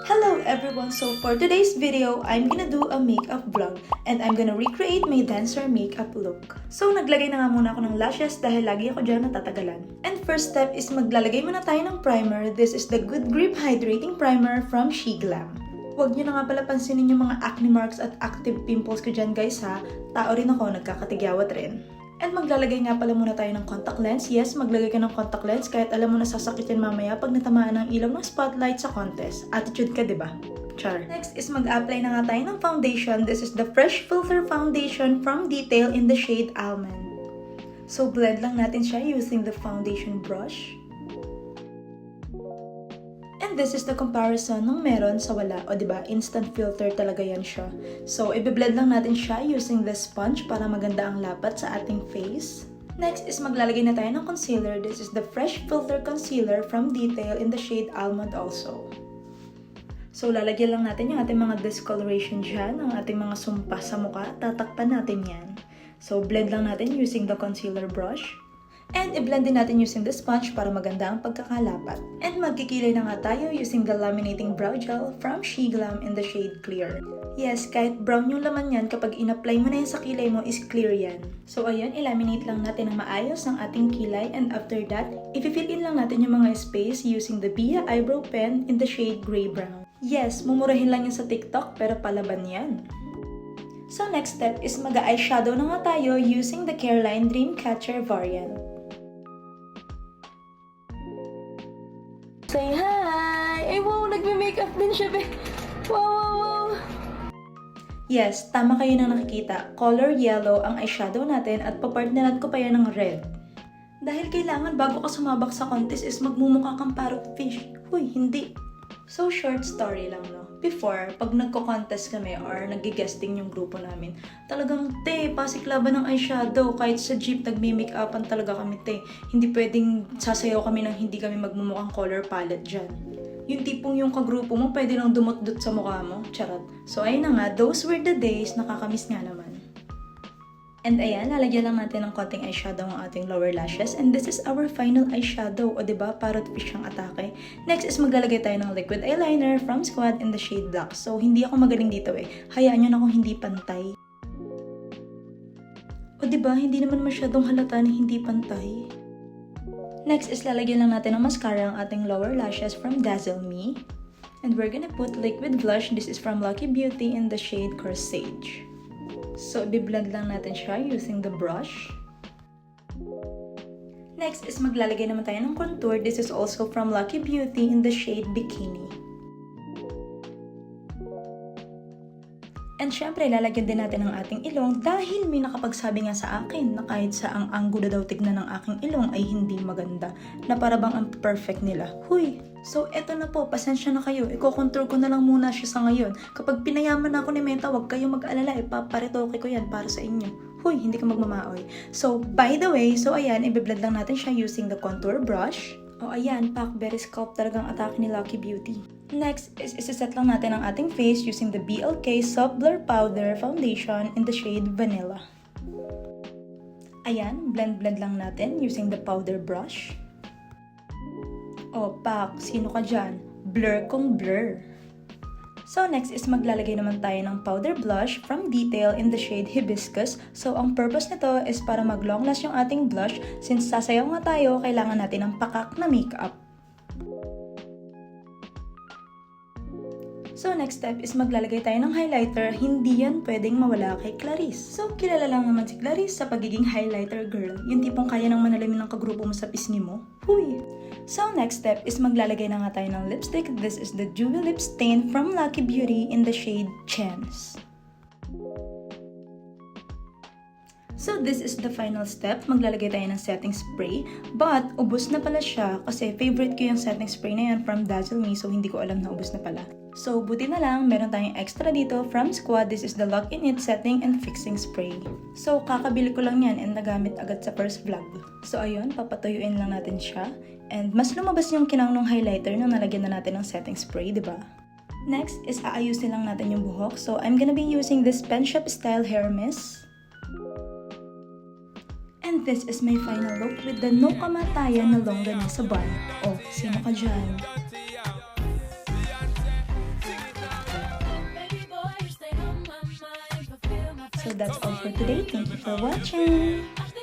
Hello everyone, so for today's video, I'm gonna do a makeup vlog and I'm gonna recreate my dancer makeup look. So naglagay na nga muna ako ng lashes dahil lagi ako dyan natatagalan. And first step is maglalagay muna tayo ng primer. This is the Good Grip Hydrating Primer from SheGlam. Huwag nyo na nga pala pansinin yung mga acne marks at active pimples ko dyan guys ha. Tao rin ako, nagkakatigyawat rin. And maglalagay nga pala muna tayo ng contact lens. Yes, maglagay ka ng contact lens kahit alam mo na sasakit yan mamaya pag natamaan ng ilaw ng spotlight sa contest. Attitude ka, diba? Char. Next is mag-apply na nga tayo ng foundation. This is the Fresh Filter Foundation from Detail in the shade Almond. So, blend lang natin siya using the foundation brush. And this is the comparison ng meron sa wala. O diba, instant filter talaga yan siya. So, i-blend lang natin siya using the sponge para maganda ang lapat sa ating face. Next is maglalagay na tayo ng concealer. This is the Fresh Filter Concealer from Detail in the shade Almond also. So, lalagyan lang natin yung ating mga discoloration dyan, ang ating mga sumpa sa mukha. Tatakpan natin yan. So, blend lang natin using the concealer brush. And i-blend din natin using the sponge para maganda ang pagkakalapat. And magkikilay na nga tayo using the Laminating Brow Gel from SheGlam in the shade Clear. Yes, kahit brown yung laman yan, kapag in-apply mo na yan sa kilay mo is clear yan. So ayan, i-laminate lang natin ng maayos ang ating kilay and after that, i-fill in lang natin yung mga space using the Bia Eyebrow Pen in the shade Gray Brown. Yes, mumurahin lang yan sa TikTok pero palaban yan. So next step is mag-eyeshadow na nga tayo using the Careline Dreamcatcher variant. Say hi! Ay wow, nagme-makeup din siya be! Wow! Yes, tama kayo na nakikita. Color yellow ang eyeshadow natin at papartneran ko pa yan ng red. Dahil kailangan bago ka sumabak sa contest is magmumukha kang parrot fish. Huy, hindi. So short story lang no. Before, pag nagko-contest kami or nag-guesting yung grupo namin, talagang, pasiklaban ng eyeshadow. Kahit sa jeep, nagme-makeupan talaga kami, Hindi pwedeng sasayaw kami nang hindi kami magmumukhang color palette dyan. Yung tipong yung kagrupo mo, pwede lang dumot-dot sa mukha mo. Charot. So, ayun na nga, those were the days, nakakamiss nga naman. And ayan, lalagyan lang natin ng konting eyeshadow ang ating lower lashes. And this is our final eyeshadow. O diba, parrot fish ang atake. Next is maglalagay tayo ng liquid eyeliner from Squad in the shade Black. So, hindi ako magaling dito Hayaan nyo na kung hindi pantay. O diba, hindi naman masyadong halata na hindi pantay. Next is lalagyan lang natin ng mascara ang ating lower lashes from Dazzle Me. And we're gonna put liquid blush. This is from Lucky Beauty in the shade Corsage. So, i-blend lang natin siya using the brush. Next is maglalagay naman tayo ng contour. This is also from Lucky Beauty in the shade Bikini. And syempre, lalagyan din natin ang ating ilong dahil may nakapagsabi nga sa akin na kahit sa ang anggulo daw tignan ng aking ilong ay hindi maganda. Na para bang ang perfect nila. Huy! So, eto na po. Pasensya na kayo. Iko-contour ko na lang muna siya sa ngayon. Kapag pinayaman na ako ni Meta, huwag kayong mag-alala. Ipaparitoke ko yan para sa inyo. Huy! Hindi ka magmamaoy. So, by the way, ayan, i-blend lang natin siya using the contour brush. O ayan, very sculpt talagang atake ni Lucky Beauty. Next is isa-set lang natin ang ating face using the BLK Soft Blur Powder Foundation in the shade Vanilla. Ayan, blend lang natin using the powder brush. O, sino ka dyan? Blur kong blur. So next is maglalagay naman tayo ng powder blush from Detail in the shade Hibiscus. So ang purpose nito is para mag-long last yung ating blush. Since sasayaw nga tayo, kailangan natin ng pakak na makeup. So next step is maglalagay tayo ng highlighter. Hindi yan pwedeng mawala kay Clarice. So kilala lang naman si Clarice sa pagiging highlighter girl. Yung tipong kaya nang manalamin ng kagrupo mo sa pisngi mo. Huy! So next step is maglalagay na nga tayo ng lipstick. This is the Dewy Lip Stain from Lucky Beauty in the shade Chance. So this is the final step. Maglalagay tayo ng setting spray. But ubos na pala siya kasi favorite ko yung setting spray na yan from Dazzle Me. So hindi ko alam na ubos na pala. So buti na lang, meron tayong extra dito from Squad. This is the Lock In It Setting and Fixing Spray. So kakabili ko lang yan and nagamit agad sa first vlog. So ayun, papatuyuin lang natin siya. And mas lumabas yung kinang ng highlighter nung nalagyan na natin ng setting spray, diba? Next is aayusin lang natin yung buhok. So I'm gonna be using this Pen Shop Style Hair Mist. And this is my final look with the no kamatayan na longganisa bun. Oh, sino ka dyan? So that's all for today. Thank you for watching!